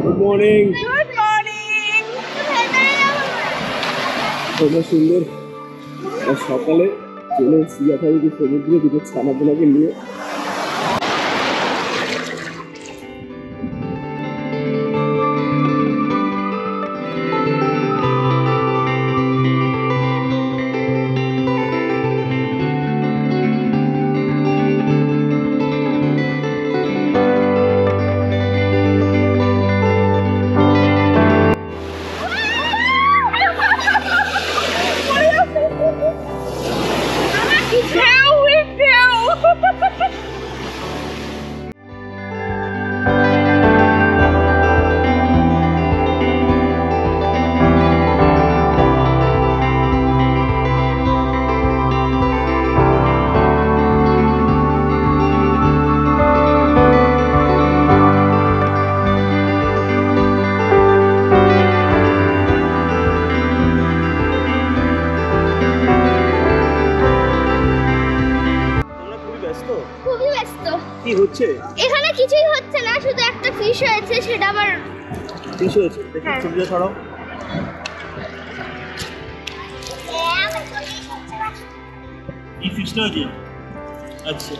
Good morning. Good morning. খুব সুন্দর সকালে চলে এসেছি যথারীতি সমুদ্রে দুটো ছানাপোনাকে নিয়ে। কি হচ্ছে এখানে? কিছুই হচ্ছে না, শুধু একটা ফিশ হয়েছে, সেটা আবার ফিশ হয়েছে। দেখি ছবিটা ছড়াও। কি ফিশটা হয়েছে? আচ্ছা,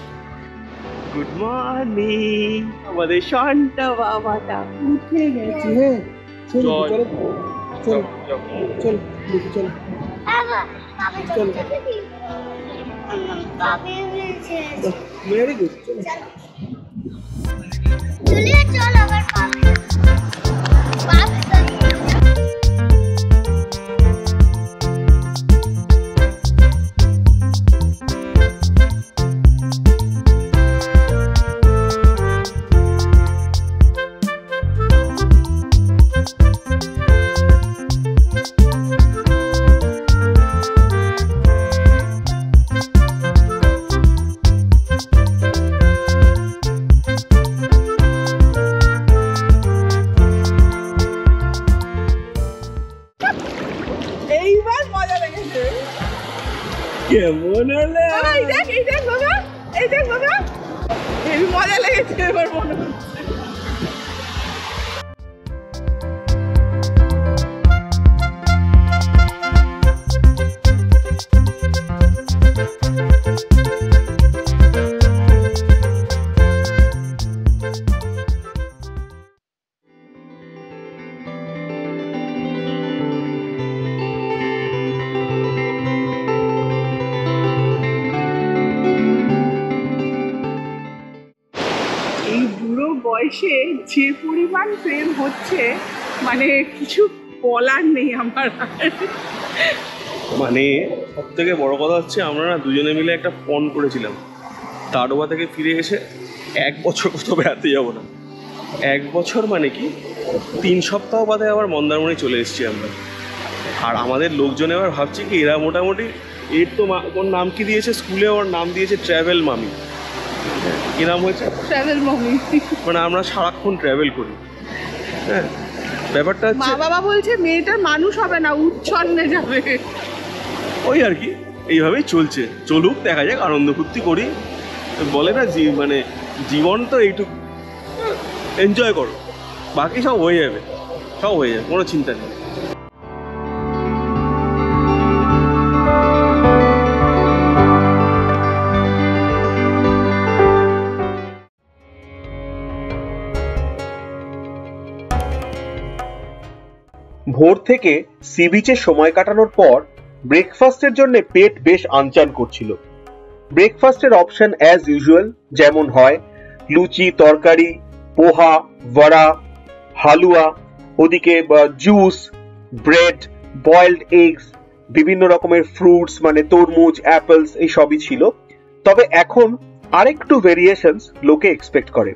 গুড মর্নিং। আমাদের শান্তা বাবাটা উঠে গেছে। চল চল চল চল চল। চল ভেরি গুড। জুলিয়া চল আবার কেমন হলো? এই দেখ বাবা, এই দেখ বাবা, হেবি মজা লেগেছে এবার মনে হচ্ছে। বয়সে যে পরিমাণ প্রেম হচ্ছে, মানে কিছু বলার নেই আমার। মানে সব থেকে বড় কথা হচ্ছে আমরা না দুজনে মিলে একটা ফোন করেছিলাম। তাড়োয়া থেকে ফিরে এসে 1 বছর কোথাও বেড়াতে যাবো না। 1 বছর মানে কি 3 সপ্তাহ বাদে আবার মন্দারমণি চলে এসেছি আমরা। আর আমাদের লোকজন এবার ভাবছি কি এরা মোটামুটি এর তো ওর নাম কি দিয়েছে স্কুলে, ওর নাম দিয়েছে ট্র্যাভেল মামি। কি নাম হয়েছে? ট্রাভেল মামি। মানে আমরা সারাক্ষণ ট্রাভেল করি। হ্যাঁ, ব্যাপারটা মা বাবা বলছে মেয়েটার মানুষ হবে না, উচ্ছন্নে যাবে। ওই আর কি, এইভাবেই চলছে। চলুক, দেখা যাক, আনন্দ ফুর্তি করি। বলে না মানে জীবন তো এইটুকু, এনজয় করো, বাকি সব হয়ে যাবে, সব হয়ে যাবে, কোনো চিন্তা নেই। ভোর থেকে সি বিচে সময় কাটানোর পর ব্রেকফাস্টের জন্য পেট বেশ আনচান করছিল। ব্রেকফাস্টের অপশন অ্যাজ ইউজুয়াল যেমন হয়, লুচি, তরকারি, পোহা, বড়া, হালুয়া, ওদিকে জুস, ব্রেড, বয়েলড এগস, বিভিন্ন রকমের ফ্রুটস মানে তরমুজ, অ্যাপেলস, এই সবই ছিল। তবে এখন আরেকটু ভেরিয়েশনস লোকে এক্সপেক্ট করে।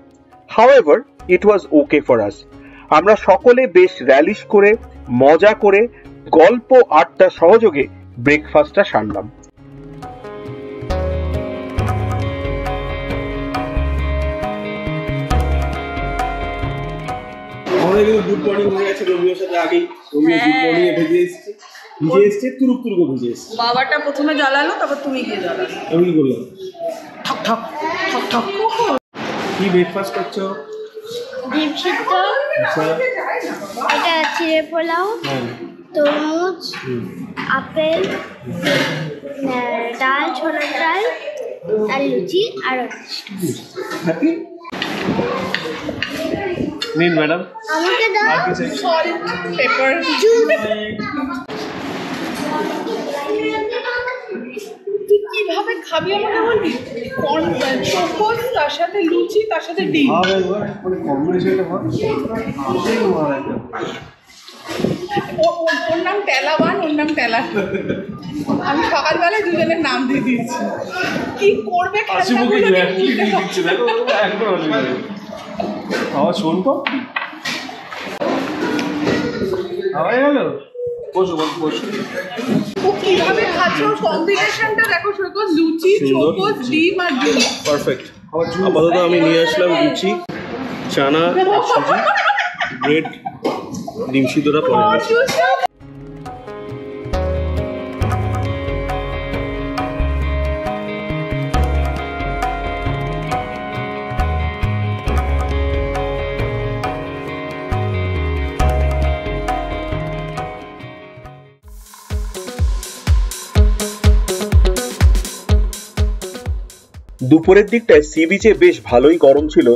However it was okay for us. আমরা সকলে বেশ র্যালিশ করে, মজা করে, গল্প আড্ডা সহযোগে ব্রেকফাস্টটা সারলাম। আমাদের কিন্তু গুড মর্নিং হয়ে গেছে রবির সাথে আগেই। রবির গুড মর্নিং এ ভেজে এসেছে, ভিজে এসেছে, তুরুক তুরুক ভিজে এসেছে। বাবাটা প্রথমে জ্বালালো, তারপর তুমি গিয়ে জ্বালালো। আমি কি করলাম? ঠক ঠক ঠক ঠক। কি ব্রেকফাস্ট করছো? ডিম সিদ্ধ, এটা চিড়ে পোলাও, তরমুজ, আপেল, ডাল, ছোলার ডাল আর লুচি আর নিন ম্যাডাম। আমাকে দাও সল্ট, পেপার। তুই কিভাবে খাবি আমাকে বলবি? চোকোস, তার সাথে লুচি, তার সাথে ডিম। ওর নাম টেলাবান, ওর নাম টেলা। আমি সকালবেলায় দুজনের নাম দিয়ে দিয়েছি। কি করবে শোন তো হয়ে গেল। বসো বসো। ও কিভাবে খাচ্ছে, ওর কম্বিনেশনটা দেখো সৈকত, লুচি, চোকোস, ডিম আর ডিম। পারফেক্ট। আপাতত আমি নিয়ে আসলাম লুচি, চানা, সুজি, ব্রেড, ডিম সিদ্ধটা পরে দিচ্ছি। দুপুরের দিকটায় সি বিচে বেশ ভালোই গরম ছিল,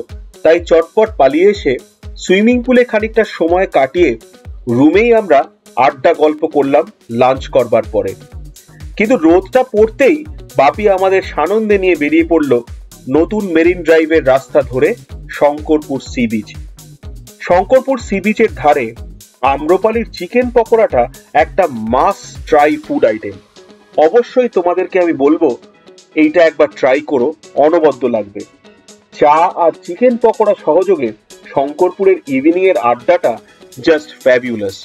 তাই চটপট পালিয়ে এসে সুইমিং পুলে খানিকটা সময় কাটিয়ে রুমেই আমরা আড্ডা গল্প করলাম লাঞ্চ করবার পরে। কিন্তু রোদটা পড়তেই বাপি আমাদের সানন্দে নিয়ে বেরিয়ে পড়ল নতুন মেরিন ড্রাইভের রাস্তা ধরে Shankarpur sea beach. Shankarpur sea বিচের ধারে আম্রপালির চিকেন পকোড়াটা একটা মাস ট্রাই ফুড আইটেম। অবশ্যই তোমাদেরকে আমি বলবো এইটা একবার ট্রাই করো, অনবদ্য লাগবে। চা আর চিকেন পকোড়া সহযোগে শঙ্করপুরের ইভিনিং এর আড্ডাটা জাস্ট ফ্যাবিউলাস।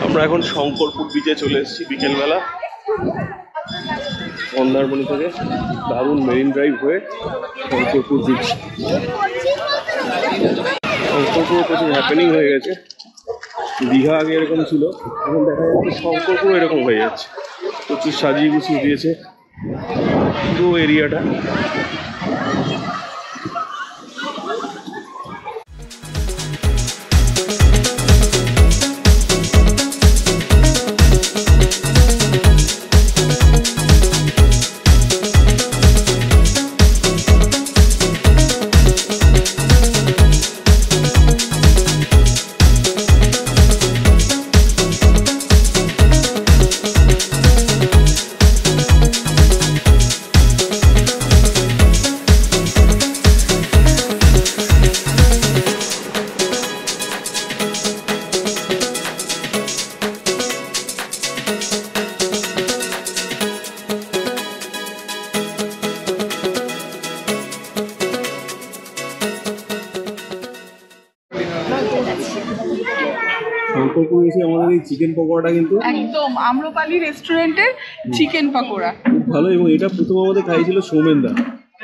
আমরা এখন শঙ্করপুর বিচে চলে এসেছি বিকেলবেলা মন্দারমণি থেকে। দারুণ মেরিন ড্রাইভ হয়ে শঙ্করপুর বিচ। শঙ্করপুরে প্রচুর হ্যাপেনিং হয়ে গেছে। দীঘা আগে এরকম ছিল, এখন দেখা যাচ্ছে শঙ্করপুর এরকম হয়ে যাচ্ছে। প্রচুর সাজিয়ে গুছিয়ে দিয়েছে পুরো এরিয়াটা। শঙ্করপুর এসে আমাদের এই চিকেন পকোড়াটা কিন্তু একদম আম্রপালি রেস্টুরেন্টের চিকেন পকোড়া খুব ভালো। এবং এটা প্রথম আমাদের খাইয়েছিল সৌমেনদা।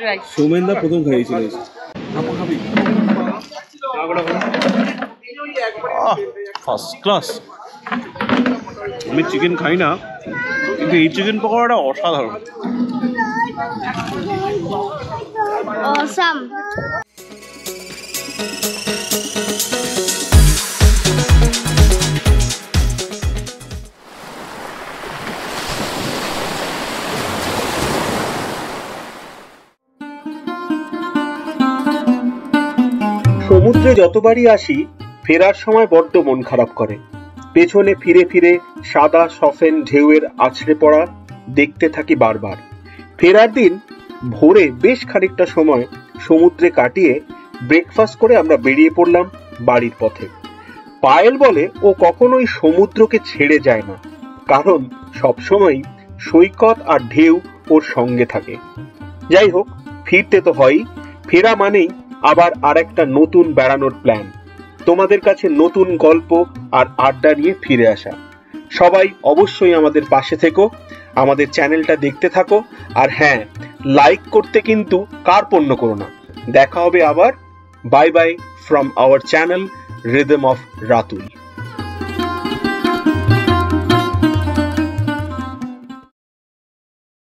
রাইট, সৌমেনদা প্রথম খাইয়েছিল। First class. আমি চিকেন খাই না, কিন্তু এই চিকেন পকোড়াটা অসাধারণ। অসাম। সমুদ্রে যতবারই আসি ফেরার সময় বড্ড মন খারাপ করে। পেছনে ফিরে ফিরে সাদা সফেন ঢেউয়ের আছড়ে পড়া দেখতে থাকি বারবার। ফেরার দিন ভোরে বেশ খানিকটা সময় সমুদ্রে কাটিয়ে ব্রেকফাস্ট করে আমরা বেরিয়ে পড়লাম বাড়ির পথে। পায়েল বলে ও কখনোই সমুদ্রকে ছেড়ে যায় না, কারণ সবসময় সৈকত আর ঢেউ ওর সঙ্গে থাকে। যাই হোক, ফিরতে তো হয়ই, ফেরা মানেই আবার আরেকটা নতুন বেড়ানোর প্ল্যান, তোমাদের কাছে নতুন গল্প আর আড্ডা নিয়ে ফিরে আসা। সবাই অবশ্যই আমাদের পাশে থেকো, আমাদের চ্যানেলটা দেখতে থাকো, আর হ্যাঁ, লাইক করতে কিন্তু কার্পণ্য করো না। দেখা হবে আবার। Bye buy from our channel rhythm of Ratul.